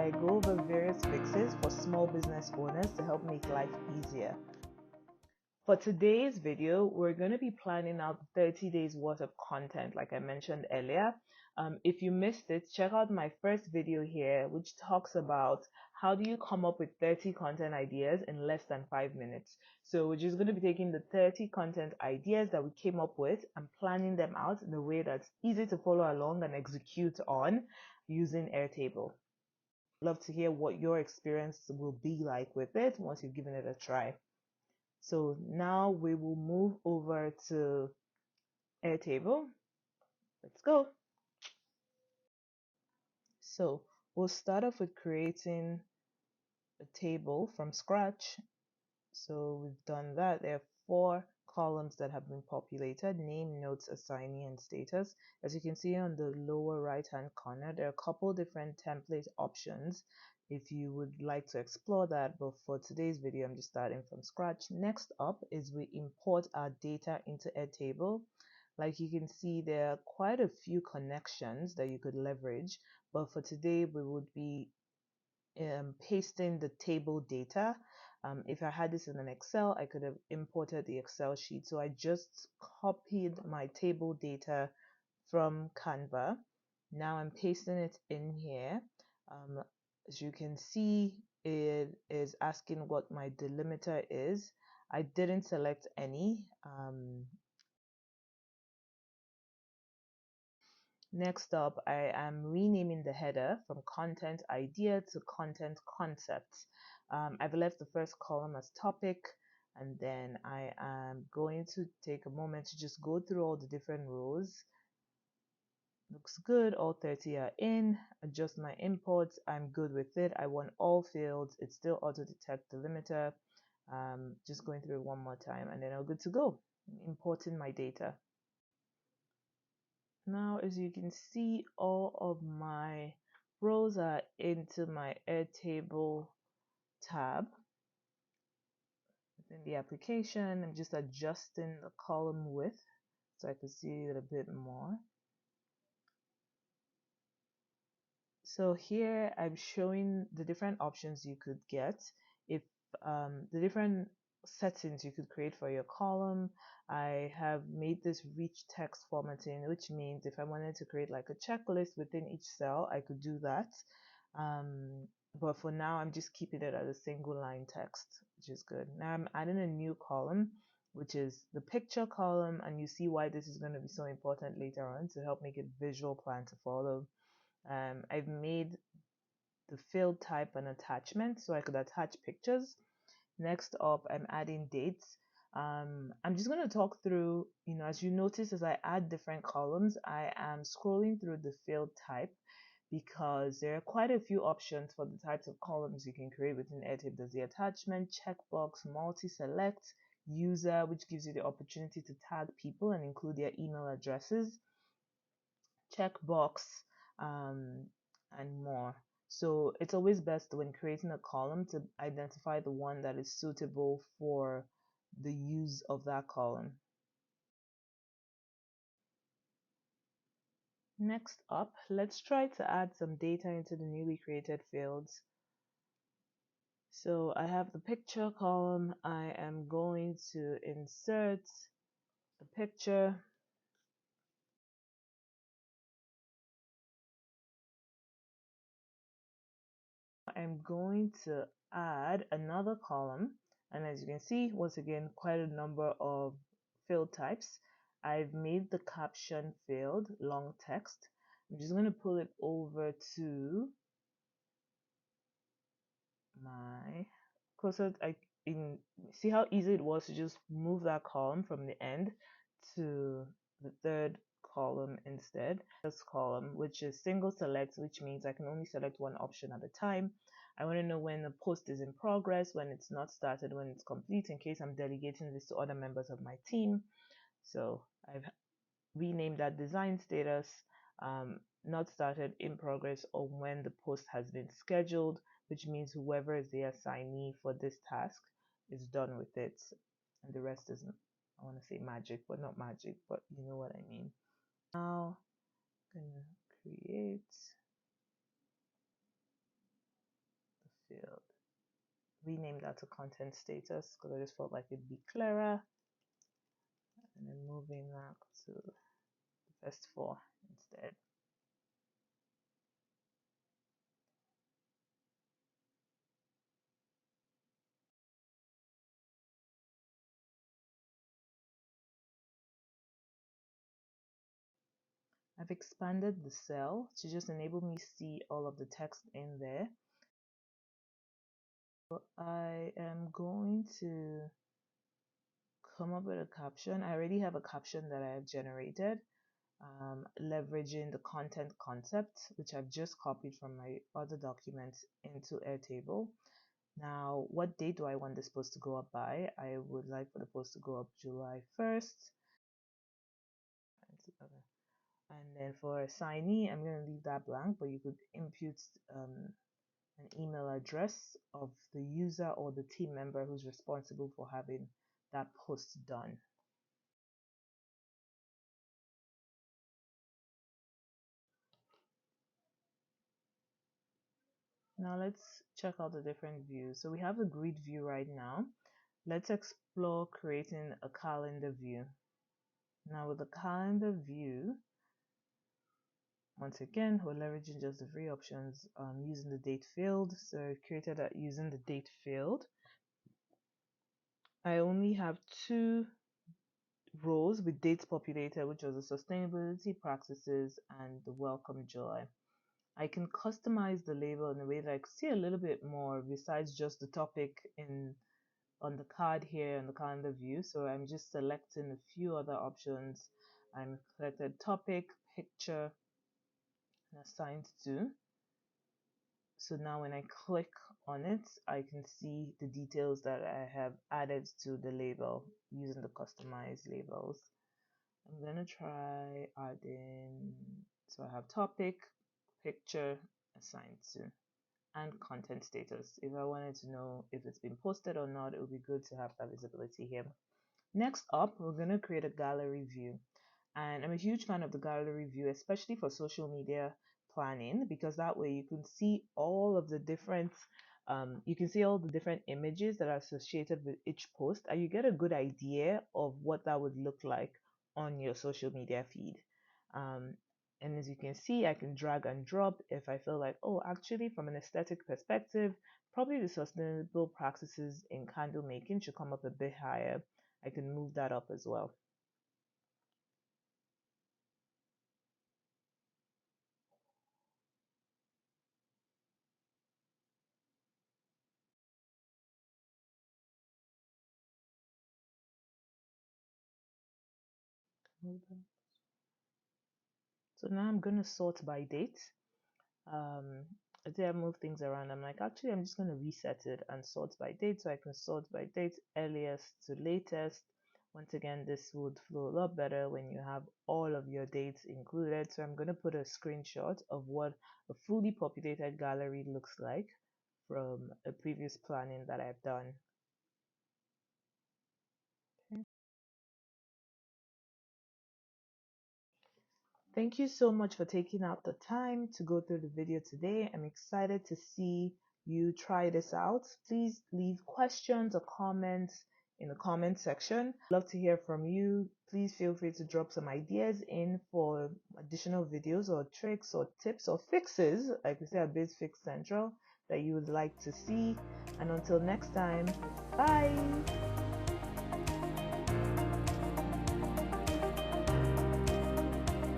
I go over various fixes for small business owners to help make life easier. For today's video, we're going to be planning out 30 days worth of content, like I mentioned earlier. If you missed it, check out my first video here, which talks about how do you come up with 30 content ideas in less than 5 minutes. So we're just going to be taking the 30 content ideas that we came up with and planning them out in a way that's easy to follow along and execute on using Airtable. Love to hear what your experience will be like with it once you've given it a try. So now we will move over to Airtable. Let's go. So we'll start off with creating a table from scratch. So we've done that. There are 4 columns that have been populated: name, notes, assignee, and status. As you can see on the lower right hand corner, there are a couple different template options if you would like to explore that, but for today's video I'm just starting from scratch. Next up is we import our data into Airtable. Like you can see, there are quite a few connections that you could leverage, but for today we would be pasting the table data. If I had this in an Excel, I could have imported the Excel sheet. So I just copied my table data from Canva. Now I'm pasting it in here. As you can see, it is asking what my delimiter is. I didn't select any. Next up, I am renaming the header from content idea to content concept. I've left the first column as topic, and then I am going to take a moment to just go through all the different rows. Looks good, all 30 are in. Adjust my imports, I'm good with it. I want all fields, it's still auto detect delimiter. Just going through it one more time and then I'm good to go. Importing my data. Now, as you can see, all of my rows are into my Airtable tab. Within the application, I'm just adjusting the column width so I can see it a bit more. So here I'm showing the different options you could get. If the different settings you could create for your column. I have made this rich text formatting, which means if I wanted to create like a checklist within each cell, I could do that. But for now, I'm just keeping it as a single line text, which is good. Now I'm adding a new column, which is the picture column, and you see why this is going to be so important later on to help make it visual plan to follow. I've made the field type an attachment so I could attach pictures. Next up, I'm adding dates. I'm just going to talk through, as you notice, as I add different columns, I am scrolling through the field type because there are quite a few options for the types of columns you can create within Airtable. There's the attachment, checkbox, multi-select, user, which gives you the opportunity to tag people and include their email addresses, checkbox, and more. So it's always best when creating a column to identify the one that is suitable for the use of that column. Next up, let's try to add some data into the newly created fields. So I have the picture column. I am going to insert a picture. I'm going to add another column, and as you can see, once again, quite a number of field types. I've made the caption field long text. I'm just going to pull it over to my closer. See how easy it was to just move that column from the end to the third column instead. This column, which is single select, which means I can only select one option at a time. I want to know when the post is in progress, when it's not started, when it's complete, in case I'm delegating this to other members of my team. So I've renamed that design status, not started, in progress, or when the post has been scheduled, which means whoever is the assignee for this task is done with it, and the rest is, I want to say magic, but not magic, but you know what I mean. Now I'm gonna create field. Rename that to content status because I just felt like it'd be clearer. And then moving that to the first 4 instead. I've expanded the cell to just enable me to see all of the text in there. So I am going to come up with a caption. I already have a caption that I have generated, leveraging the content concept, which I've just copied from my other documents into Airtable. Now, what date do I want this post to go up by? I would like for the post to go up July 1st. And then for assignee, I'm going to leave that blank, but you could input an email address of the user or the team member who's responsible for having that post done. Now let's check out the different views. So we have a grid view right now. Let's explore creating a calendar view. Now with the calendar view, once again, we're leveraging just the 3 options using the date field. So I created that using the date field. I only have 2 rows with dates populated, which was the sustainability practices and the welcome July. I can customize the label in a way that I can see a little bit more besides just the topic on the card here in the calendar view. So I'm just selecting a few other options. I'm selected topic, picture, and assigned to. So now when I click on it, I can see the details that I have added to the label using the customized labels. I'm going to try adding, so I have topic, picture, assigned to, and content status. If I wanted to know if it's been posted or not, it would be good to have that visibility here. Next up, we're going to create a gallery view. And I'm a huge fan of the gallery view, especially for social media planning, because that way you can see all of the different images that are associated with each post, and you get a good idea of what that would look like on your social media feed. And as you can see, I can drag and drop if I feel like, oh, actually, from an aesthetic perspective, probably the sustainable practices in candle making should come up a bit higher. I can move that up as well. So now I'm going to sort by date. As I move things around, I'm like, actually, I'm just going to reset it and sort by date. So I can sort by date, earliest to latest. Once again, this would flow a lot better when you have all of your dates included. So I'm going to put a screenshot of what a fully populated gallery looks like from a previous planning that I've done. Thank you so much for taking out the time to go through the video today. I'm excited to see you try this out. Please leave questions or comments in the comment section. I'd love to hear from you. Please feel free to drop some ideas in for additional videos or tricks or tips or fixes, like we say at Biz Fix Central, that you would like to see. And until next time, bye!